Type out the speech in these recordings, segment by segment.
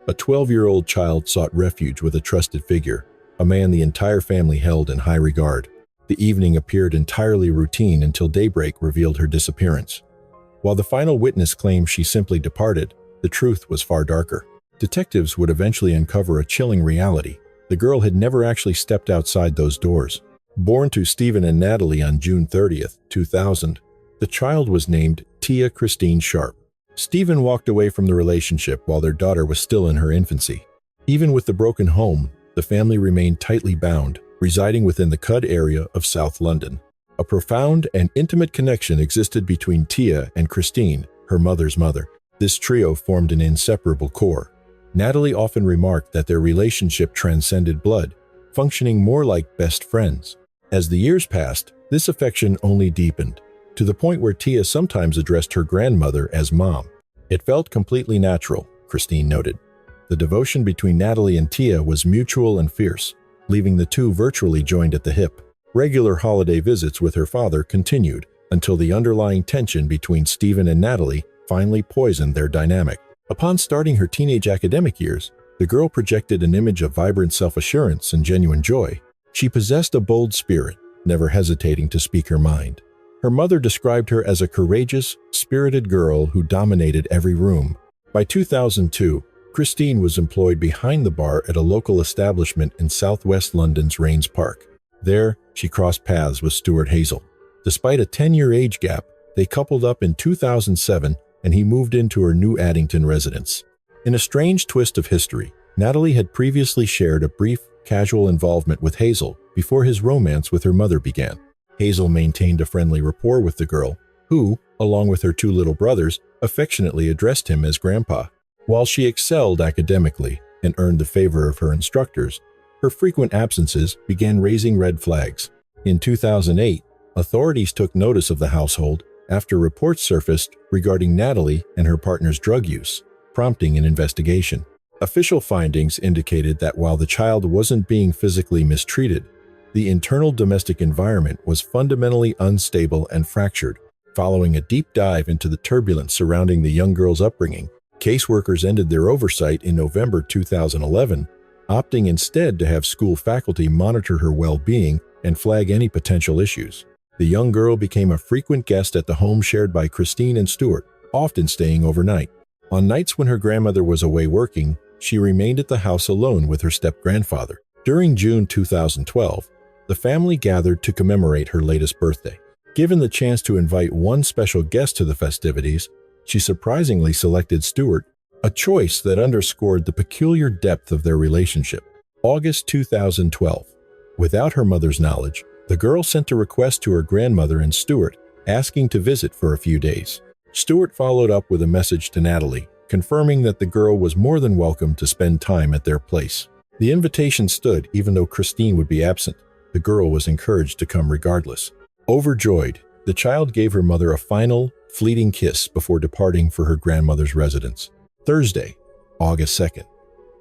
A 12-year-old child sought refuge with a trusted figure, a man the entire family held in high regard. The evening appeared entirely routine until daybreak revealed her disappearance. While the final witness claimed she simply departed, the truth was far darker. Detectives would eventually uncover a chilling reality. The girl had never actually stepped outside those doors. Born to Stephen and Natalie on June 30th, 2000, the child was named Tia Christine Sharp. Stephen walked away from the relationship while their daughter was still in her infancy. Even with the broken home, the family remained tightly bound, residing within the Cud area of South London. A profound and intimate connection existed between Tia and Christine, her mother's mother. This trio formed an inseparable core. Natalie often remarked that their relationship transcended blood, functioning more like best friends. As the years passed, this affection only deepened, to the point where Tia sometimes addressed her grandmother as Mom. It felt completely natural, Christine noted. The devotion between Natalie and Tia was mutual and fierce, leaving the two virtually joined at the hip. Regular holiday visits with her father continued until the underlying tension between Stephen and Natalie finally poisoned their dynamic. Upon starting her teenage academic years, the girl projected an image of vibrant self-assurance and genuine joy. She possessed a bold spirit, never hesitating to speak her mind. Her mother described her as a courageous, spirited girl who dominated every room. By 2002, Christine was employed behind the bar at a local establishment in southwest London's Rains Park. There, she crossed paths with Stuart Hazel. Despite a 10-year age gap, they coupled up in 2007 and he moved into her new Addington residence. In a strange twist of history, Natalie had previously shared a brief, casual involvement with Hazel before his romance with her mother began. Hazel maintained a friendly rapport with the girl, who, along with her two little brothers, affectionately addressed him as Grandpa. While she excelled academically and earned the favor of her instructors, her frequent absences began raising red flags. In 2008, authorities took notice of the household after reports surfaced regarding Natalie and her partner's drug use, prompting an investigation. Official findings indicated that while the child wasn't being physically mistreated, the internal domestic environment was fundamentally unstable and fractured. Following a deep dive into the turbulence surrounding the young girl's upbringing, caseworkers ended their oversight in November 2011, opting instead to have school faculty monitor her well-being and flag any potential issues. The young girl became a frequent guest at the home shared by Christine and Stuart, often staying overnight. On nights when her grandmother was away working, she remained at the house alone with her step-grandfather. During June 2012, the family gathered to commemorate her latest birthday. Given the chance to invite one special guest to the festivities, she surprisingly selected Stuart, a choice that underscored the peculiar depth of their relationship. August 2012. Without her mother's knowledge, the girl sent a request to her grandmother and Stuart, asking to visit for a few days. Stuart followed up with a message to Natalie, confirming that the girl was more than welcome to spend time at their place. The invitation stood even though Christine would be absent. The girl was encouraged to come regardless. Overjoyed, the child gave her mother a final, fleeting kiss before departing for her grandmother's residence. Thursday, August 2nd.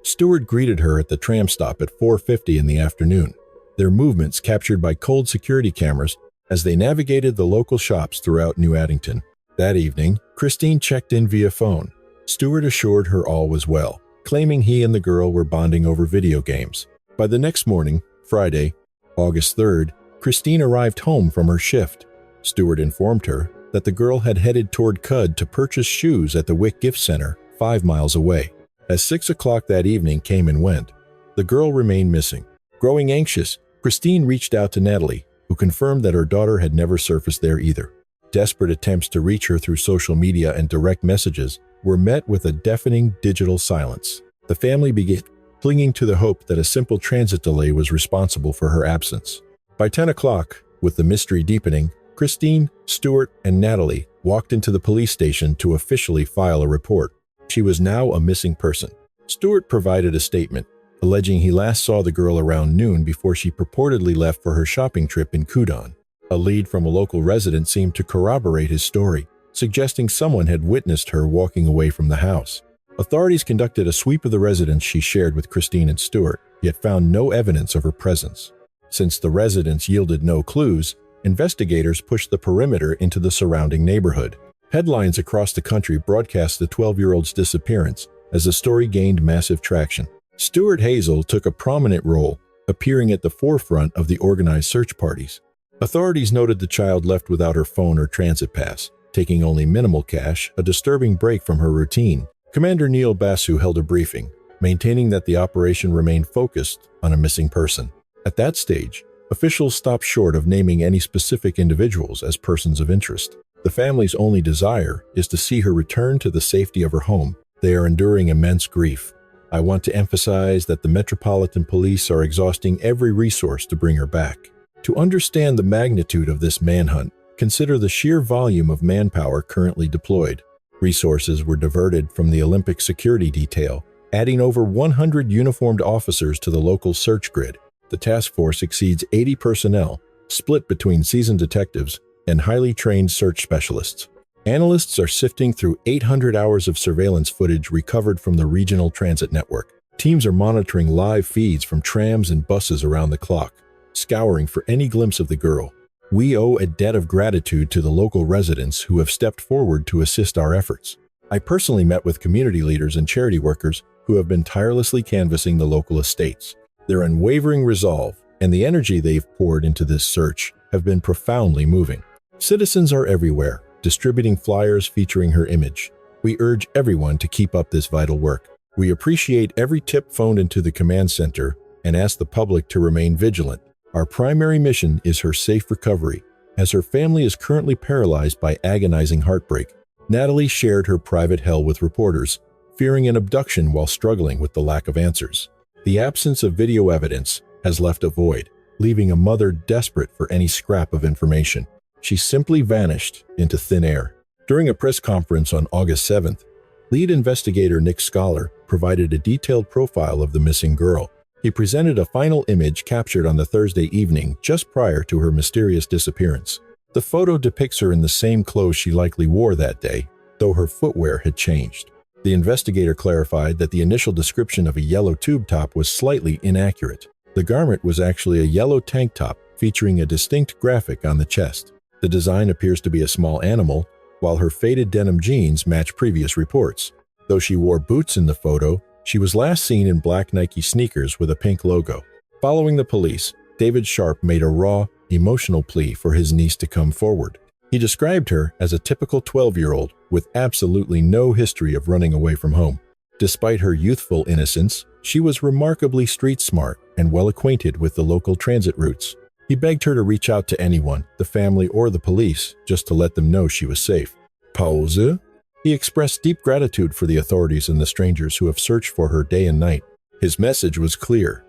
Stuart greeted her at the tram stop at 4:50 in the afternoon, their movements captured by cold security cameras as they navigated the local shops throughout New Addington. That evening, Christine checked in via phone. Stuart assured her all was well, claiming he and the girl were bonding over video games. By the next morning, Friday, August 3rd, Christine arrived home from her shift. Stuart informed her that the girl had headed toward Cud to purchase shoes at the Wick Gift Center, 5 miles away. As 6 o'clock that evening came and went, the girl remained missing. Growing anxious, Christine reached out to Natalie, who confirmed that her daughter had never surfaced there either. Desperate attempts to reach her through social media and direct messages were met with a deafening digital silence. The family began clinging to the hope that a simple transit delay was responsible for her absence. By 10 o'clock, with the mystery deepening, Christine, Stuart, and Natalie walked into the police station to officially file a report. She was now a missing person. Stuart provided a statement, alleging he last saw the girl around noon before she purportedly left for her shopping trip in Kudon. A lead from a local resident seemed to corroborate his story, suggesting someone had witnessed her walking away from the house. Authorities conducted a sweep of the residence she shared with Christine and Stuart, yet found no evidence of her presence. Since the residence yielded no clues, investigators pushed the perimeter into the surrounding neighborhood. Headlines across the country broadcast the 12-year-old's disappearance as the story gained massive traction. Stuart Hazel took a prominent role, appearing at the forefront of the organized search parties. Authorities noted the child left without her phone or transit pass, taking only minimal cash, a disturbing break from her routine. Commander Neil Basu held a briefing, maintaining that the operation remained focused on a missing person. At that stage, officials stopped short of naming any specific individuals as persons of interest. The family's only desire is to see her return to the safety of her home. They are enduring immense grief. I want to emphasize that the Metropolitan Police are exhausting every resource to bring her back. To understand the magnitude of this manhunt, consider the sheer volume of manpower currently deployed. Resources were diverted from the Olympic security detail, adding over 100 uniformed officers to the local search grid. The task force exceeds 80 personnel, split between seasoned detectives and highly trained search specialists. Analysts are sifting through 800 hours of surveillance footage recovered from the regional transit network. Teams are monitoring live feeds from trams and buses around the clock, scouring for any glimpse of the girl. We owe a debt of gratitude to the local residents who have stepped forward to assist our efforts. I personally met with community leaders and charity workers who have been tirelessly canvassing the local estates. Their unwavering resolve and the energy they've poured into this search have been profoundly moving. Citizens are everywhere, distributing flyers featuring her image. We urge everyone to keep up this vital work. We appreciate every tip phoned into the command center and ask the public to remain vigilant. Our primary mission is her safe recovery, as her family is currently paralyzed by agonizing heartbreak. Natalie shared her private hell with reporters, fearing an abduction while struggling with the lack of answers. The absence of video evidence has left a void, leaving a mother desperate for any scrap of information. She simply vanished into thin air. During a press conference on August 7th, lead investigator Nick Scholar provided a detailed profile of the missing girl. He presented a final image captured on the Thursday evening just prior to her mysterious disappearance. The photo depicts her in the same clothes she likely wore that day, though her footwear had changed. The investigator clarified that the initial description of a yellow tube top was slightly inaccurate. The garment was actually a yellow tank top featuring a distinct graphic on the chest. The design appears to be a small animal, while her faded denim jeans match previous reports. Though she wore boots in the photo, she was last seen in black Nike sneakers with a pink logo. Following the police, David Sharp made a raw, emotional plea for his niece to come forward. He described her as a typical 12-year-old with absolutely no history of running away from home. Despite her youthful innocence, she was remarkably street smart and well acquainted with the local transit routes. He begged her to reach out to anyone, the family or the police, just to let them know she was safe. Pause. He expressed deep gratitude for the authorities and the strangers who have searched for her day and night. His message was clear.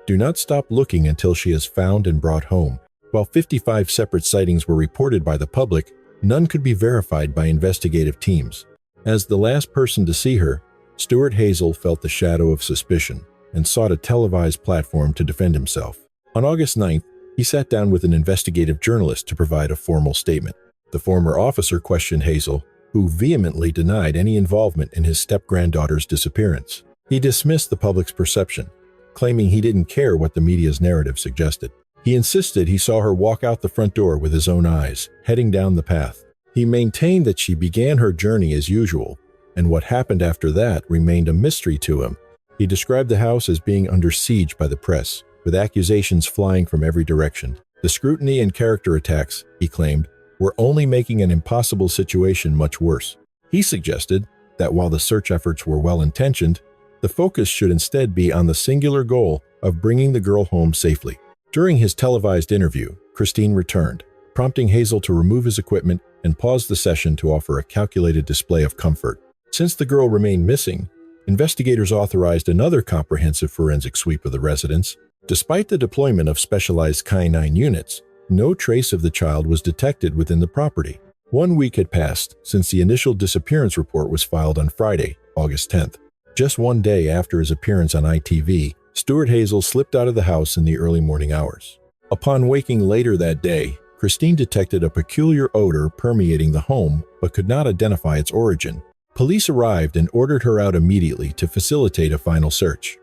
Do not stop looking until she is found and brought home. While 55 separate sightings were reported by the public, none could be verified by investigative teams. As the last person to see her, Stuart Hazel felt the shadow of suspicion and sought a televised platform to defend himself. On August 9th, he sat down with an investigative journalist to provide a formal statement. The former officer questioned Hazel, who vehemently denied any involvement in his step-granddaughter's disappearance. He dismissed the public's perception, claiming he didn't care what the media's narrative suggested. He insisted he saw her walk out the front door with his own eyes, heading down the path. He maintained that she began her journey as usual, and what happened after that remained a mystery to him. He described the house as being under siege by the press, with accusations flying from every direction. The scrutiny and character attacks, he claimed, were only making an impossible situation much worse. He suggested that while the search efforts were well-intentioned, the focus should instead be on the singular goal of bringing the girl home safely. During his televised interview, Christine returned, prompting Hazel to remove his equipment and pause the session to offer a calculated display of comfort. Since the girl remained missing, investigators authorized another comprehensive forensic sweep of the residence. Despite the deployment of specialized K-9 units, no trace of the child was detected within the property. 1 week had passed since the initial disappearance report was filed on Friday, August 10th. Just 1 day after his appearance on ITV, Stuart Hazel slipped out of the house in the early morning hours. Upon waking later that day, Christine detected a peculiar odor permeating the home but could not identify its origin. Police arrived and ordered her out immediately to facilitate a final search.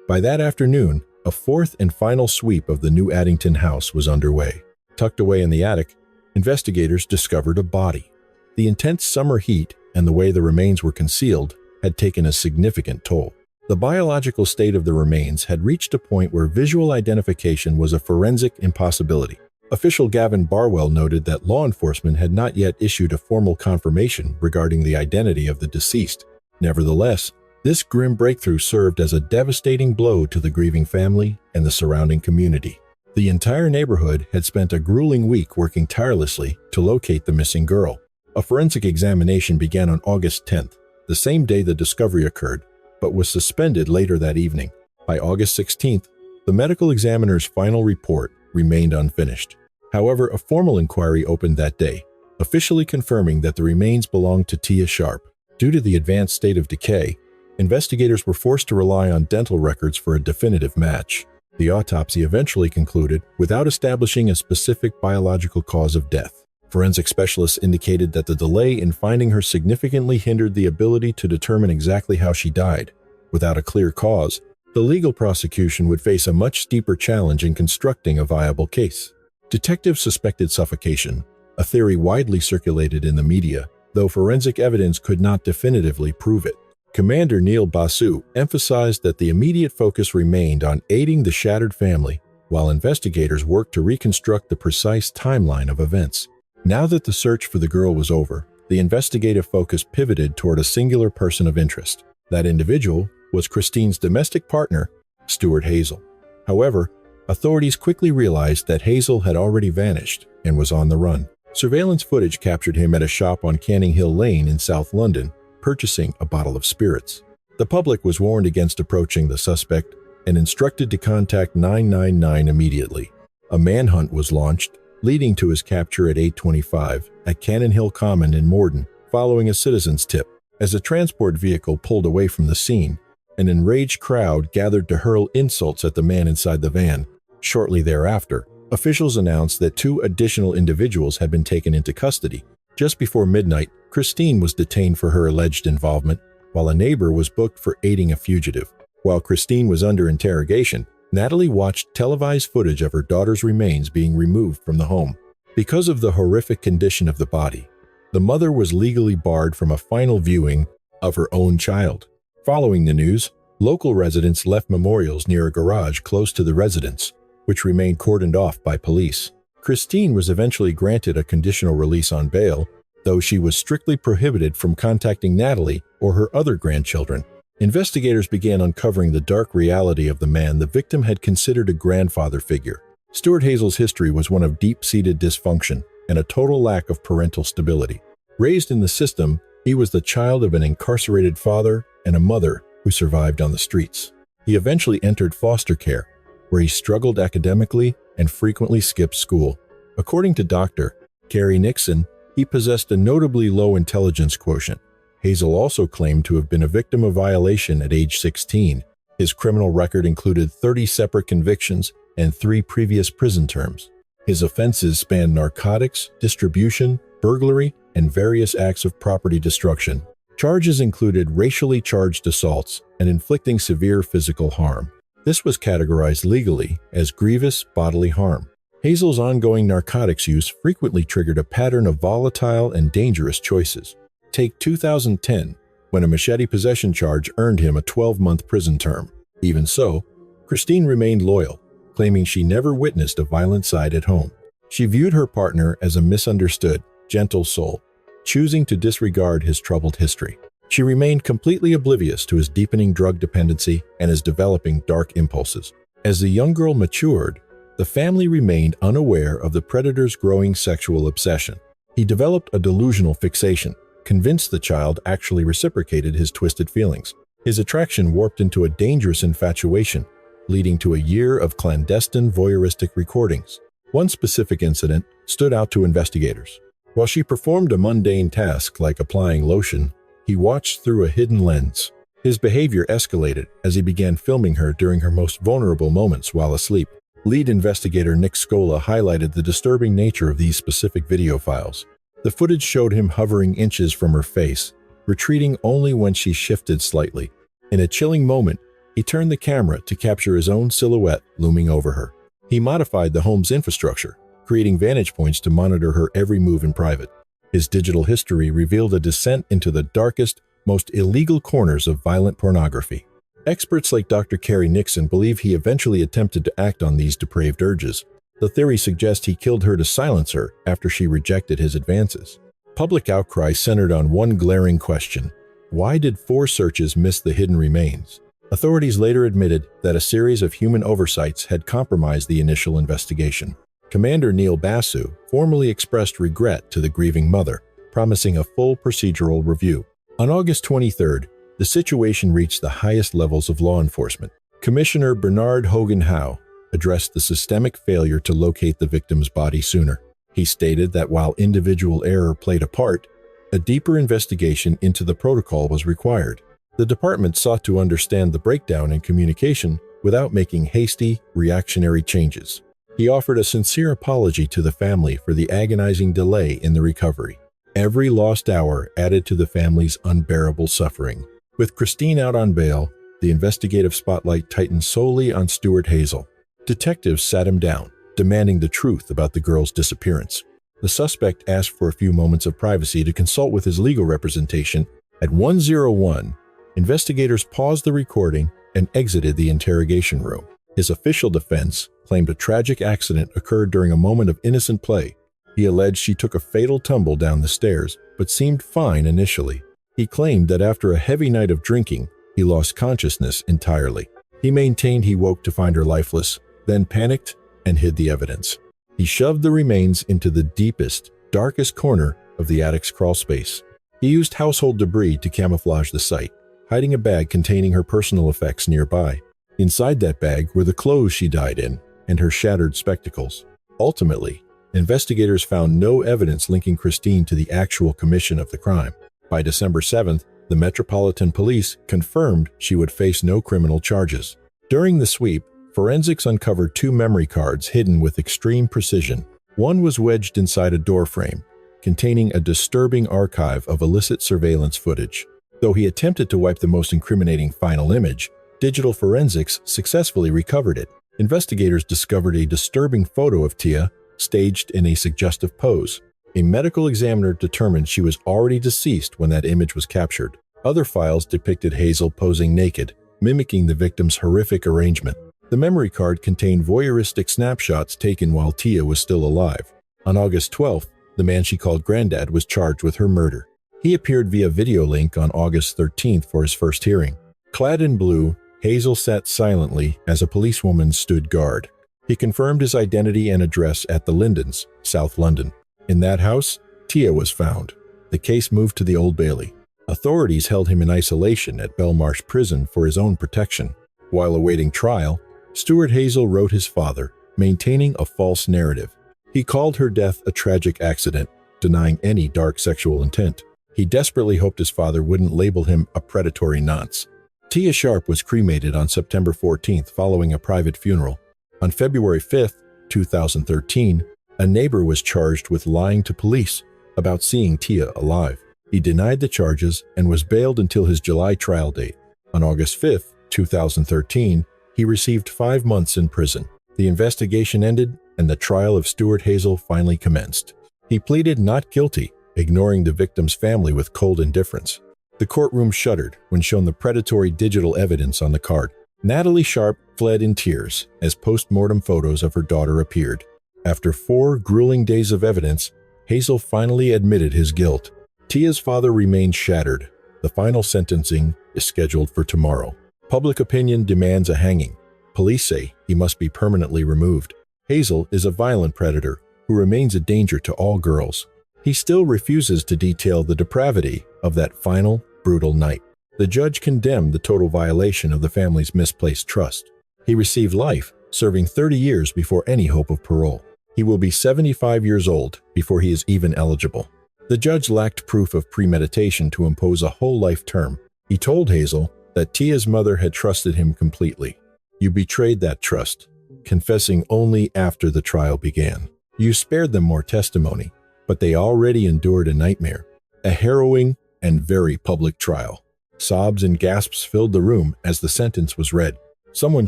By that afternoon, a fourth and final sweep of the new Addington house was underway. Tucked away in the attic, investigators discovered a body. The intense summer heat and the way the remains were concealed had taken a significant toll. The biological state of the remains had reached a point where visual identification was a forensic impossibility. Official Gavin Barwell noted that law enforcement had not yet issued a formal confirmation regarding the identity of the deceased. Nevertheless, this grim breakthrough served as a devastating blow to the grieving family and the surrounding community. The entire neighborhood had spent a grueling week working tirelessly to locate the missing girl. A forensic examination began on August 10th, the same day the discovery occurred, but was suspended later that evening. By August 16th, the medical examiner's final report remained unfinished. However, a formal inquiry opened that day, officially confirming that the remains belonged to Tia Sharp. Due to the advanced state of decay, investigators were forced to rely on dental records for a definitive match. The autopsy eventually concluded without establishing a specific biological cause of death. Forensic specialists indicated that the delay in finding her significantly hindered the ability to determine exactly how she died. Without a clear cause, the legal prosecution would face a much steeper challenge in constructing a viable case. Detectives suspected suffocation, a theory widely circulated in the media, though forensic evidence could not definitively prove it. Commander Neil Basu emphasized that the immediate focus remained on aiding the shattered family, while investigators worked to reconstruct the precise timeline of events. Now that the search for the girl was over, the investigative focus pivoted toward a singular person of interest. That individual was Christine's domestic partner, Stuart Hazel. However, authorities quickly realized that Hazel had already vanished and was on the run. Surveillance footage captured him at a shop on Canning Hill Lane in South London, purchasing a bottle of spirits. The public was warned against approaching the suspect and instructed to contact 999 immediately. A manhunt was launched, leading to his capture at 8:25 at Cannon Hill Common in Morden, following a citizen's tip. As the transport vehicle pulled away from the scene, an enraged crowd gathered to hurl insults at the man inside the van. Shortly thereafter, officials announced that 2 additional individuals had been taken into custody. Just before midnight, Christine was detained for her alleged involvement, while a neighbor was booked for aiding a fugitive. While Christine was under interrogation, Natalie watched televised footage of her daughter's remains being removed from the home. Because of the horrific condition of the body, the mother was legally barred from a final viewing of her own child. Following the news, local residents left memorials near a garage close to the residence, which remained cordoned off by police. Christine was eventually granted a conditional release on bail, though she was strictly prohibited from contacting Natalie or her other grandchildren. Investigators began uncovering the dark reality of the man the victim had considered a grandfather figure. Stuart Hazel's history was one of deep-seated dysfunction and a total lack of parental stability. Raised in the system, he was the child of an incarcerated father and a mother who survived on the streets. He eventually entered foster care, where he struggled academically and frequently skipped school. According to Dr. Carrie Nixon, he possessed a notably low intelligence quotient. Hazel also claimed to have been a victim of violation at age 16. His criminal record included 30 separate convictions and 3 previous prison terms. His offenses spanned narcotics, distribution, burglary, and various acts of property destruction. Charges included racially charged assaults and inflicting severe physical harm. This was categorized legally as grievous bodily harm. Hazel's ongoing narcotics use frequently triggered a pattern of volatile and dangerous choices. Take 2010, when a machete possession charge earned him a 12-month prison term. Even so, Christine remained loyal, claiming she never witnessed a violent side at home. She viewed her partner as a misunderstood, gentle soul, choosing to disregard his troubled history. She remained completely oblivious to his deepening drug dependency and his developing dark impulses. As the young girl matured, the family remained unaware of the predator's growing sexual obsession. He developed a delusional fixation, convinced the child actually reciprocated his twisted feelings. His attraction warped into a dangerous infatuation, leading to a year of clandestine voyeuristic recordings. One specific incident stood out to investigators. While she performed a mundane task like applying lotion, he watched through a hidden lens. His behavior escalated as he began filming her during her most vulnerable moments while asleep. Lead investigator Nick Scola highlighted the disturbing nature of these specific video files. The footage showed him hovering inches from her face, retreating only when she shifted slightly. In a chilling moment, he turned the camera to capture his own silhouette looming over her. He modified the home's infrastructure, creating vantage points to monitor her every move in private. His digital history revealed a descent into the darkest, most illegal corners of violent pornography. Experts like Dr. Kerry Nixon believe he eventually attempted to act on these depraved urges. The theory suggests he killed her to silence her after she rejected his advances. Public outcry centered on one glaring question: why did 4 searches miss the hidden remains? Authorities later admitted that a series of human oversights had compromised the initial investigation. Commander Neil Basu formally expressed regret to the grieving mother, promising a full procedural review. On August 23rd, the situation reached the highest levels of law enforcement. Commissioner Bernard Hogan Howe addressed the systemic failure to locate the victim's body sooner. He stated that while individual error played a part, a deeper investigation into the protocol was required. The department sought to understand the breakdown in communication without making hasty, reactionary changes. He offered a sincere apology to the family for the agonizing delay in the recovery. Every lost hour added to the family's unbearable suffering. With Christine out on bail, the investigative spotlight tightened solely on Stuart Hazel. Detectives sat him down, demanding the truth about the girl's disappearance. The suspect asked for a few moments of privacy to consult with his legal representation. At 1:01, investigators paused the recording and exited the interrogation room. His official defense claimed a tragic accident occurred during a moment of innocent play. He alleged she took a fatal tumble down the stairs, but seemed fine initially. He claimed that after a heavy night of drinking, he lost consciousness entirely. He maintained he woke to find her lifeless, then panicked and hid the evidence. He shoved the remains into the deepest, darkest corner of the attic's crawlspace. He used household debris to camouflage the site, hiding a bag containing her personal effects nearby. Inside that bag were the clothes she died in and her shattered spectacles. Ultimately, investigators found no evidence linking Christine to the actual commission of the crime. By December 7th, the Metropolitan Police confirmed she would face no criminal charges. During the sweep, forensics uncovered 2 memory cards hidden with extreme precision. One was wedged inside a doorframe, containing a disturbing archive of illicit surveillance footage. Though he attempted to wipe the most incriminating final image, digital forensics successfully recovered it. Investigators discovered a disturbing photo of Tia, staged in a suggestive pose. A medical examiner determined she was already deceased when that image was captured. Other files depicted Hazel posing naked, mimicking the victim's horrific arrangement. The memory card contained voyeuristic snapshots taken while Tia was still alive. On August 12th, the man she called Granddad was charged with her murder. He appeared via video link on August 13th for his first hearing. Clad in blue, Hazel sat silently as a policewoman stood guard. He confirmed his identity and address at the Lindens, South London. In that house, Tia was found. The case moved to the Old Bailey. Authorities held him in isolation at Belmarsh Prison for his own protection. While awaiting trial, Stuart Hazel wrote his father, maintaining a false narrative. He called her death a tragic accident, denying any dark sexual intent. He desperately hoped his father wouldn't label him a predatory nonce. Tia Sharp was cremated on September 14th following a private funeral. On February 5th, 2013, a neighbor was charged with lying to police about seeing Tia alive. He denied the charges and was bailed until his July trial date. On August 5th, 2013, he received 5 months in prison. The investigation ended and the trial of Stuart Hazel finally commenced. He pleaded not guilty, ignoring the victim's family with cold indifference. The courtroom shuddered when shown the predatory digital evidence on the card. Natalie Sharp fled in tears as post-mortem photos of her daughter appeared. After 4 grueling days of evidence, Hazel finally admitted his guilt. Tia's father remained shattered. The final sentencing is scheduled for tomorrow. Public opinion demands a hanging. Police say he must be permanently removed. Hazel is a violent predator who remains a danger to all girls. He still refuses to detail the depravity of that final, brutal night. The judge condemned the total violation of the family's misplaced trust. He received life, serving 30 years before any hope of parole. He will be 75 years old before he is even eligible. The judge lacked proof of premeditation to impose a whole life term. He told Hazel that Tia's mother had trusted him completely. You betrayed that trust, confessing only after the trial began. You spared them more testimony, but they already endured a nightmare, a harrowing and very public trial. Sobs and gasps filled the room as the sentence was read. Someone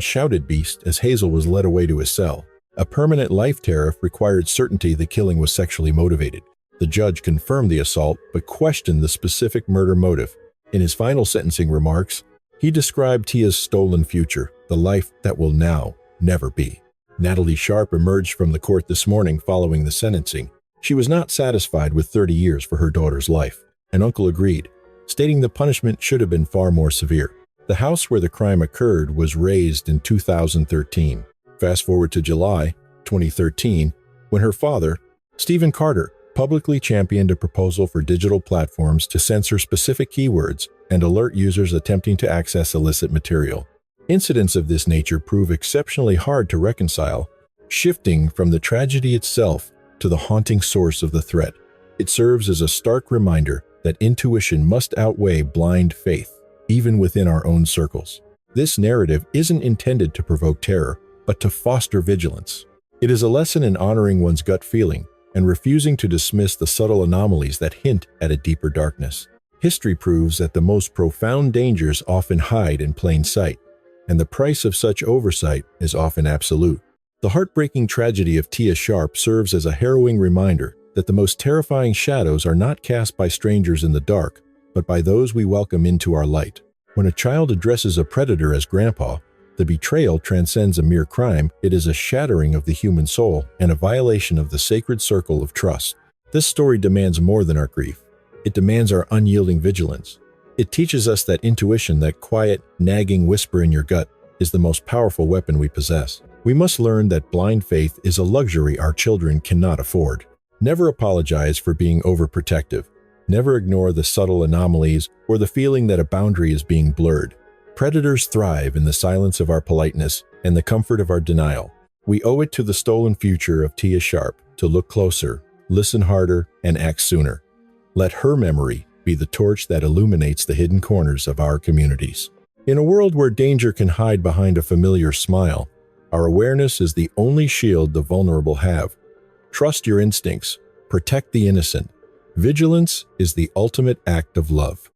shouted beast as Hazel was led away to his cell. A permanent life tariff required certainty the killing was sexually motivated. The judge confirmed the assault but questioned the specific murder motive. In his final sentencing remarks, he described Tia's stolen future, the life that will now never be. Natalie Sharp emerged from the court this morning following the sentencing. She was not satisfied with 30 years for her daughter's life. An uncle agreed, stating the punishment should have been far more severe. The house where the crime occurred was razed in 2013. Fast forward to July 2013, when her father, Stephen Carter, publicly championed a proposal for digital platforms to censor specific keywords and alert users attempting to access illicit material. Incidents of this nature prove exceptionally hard to reconcile, shifting from the tragedy itself to the haunting source of the threat. It serves as a stark reminder that intuition must outweigh blind faith, even within our own circles. This narrative isn't intended to provoke terror, but to foster vigilance. It is a lesson in honoring one's gut feeling and refusing to dismiss the subtle anomalies that hint at a deeper darkness. History proves that the most profound dangers often hide in plain sight, and the price of such oversight is often absolute. The heartbreaking tragedy of Tia Sharp serves as a harrowing reminder that the most terrifying shadows are not cast by strangers in the dark, but by those we welcome into our light. When a child addresses a predator as grandpa, the betrayal transcends a mere crime. It is a shattering of the human soul and a violation of the sacred circle of trust. This story demands more than our grief. It demands our unyielding vigilance. It teaches us that intuition, that quiet, nagging whisper in your gut, is the most powerful weapon we possess. We must learn that blind faith is a luxury our children cannot afford. Never apologize for being overprotective. Never ignore the subtle anomalies or the feeling that a boundary is being blurred. Predators thrive in the silence of our politeness and the comfort of our denial. We owe it to the stolen future of Tia Sharp to look closer, listen harder, and act sooner. Let her memory be the torch that illuminates the hidden corners of our communities. In a world where danger can hide behind a familiar smile, our awareness is the only shield the vulnerable have. Trust your instincts. Protect the innocent. Vigilance is the ultimate act of love.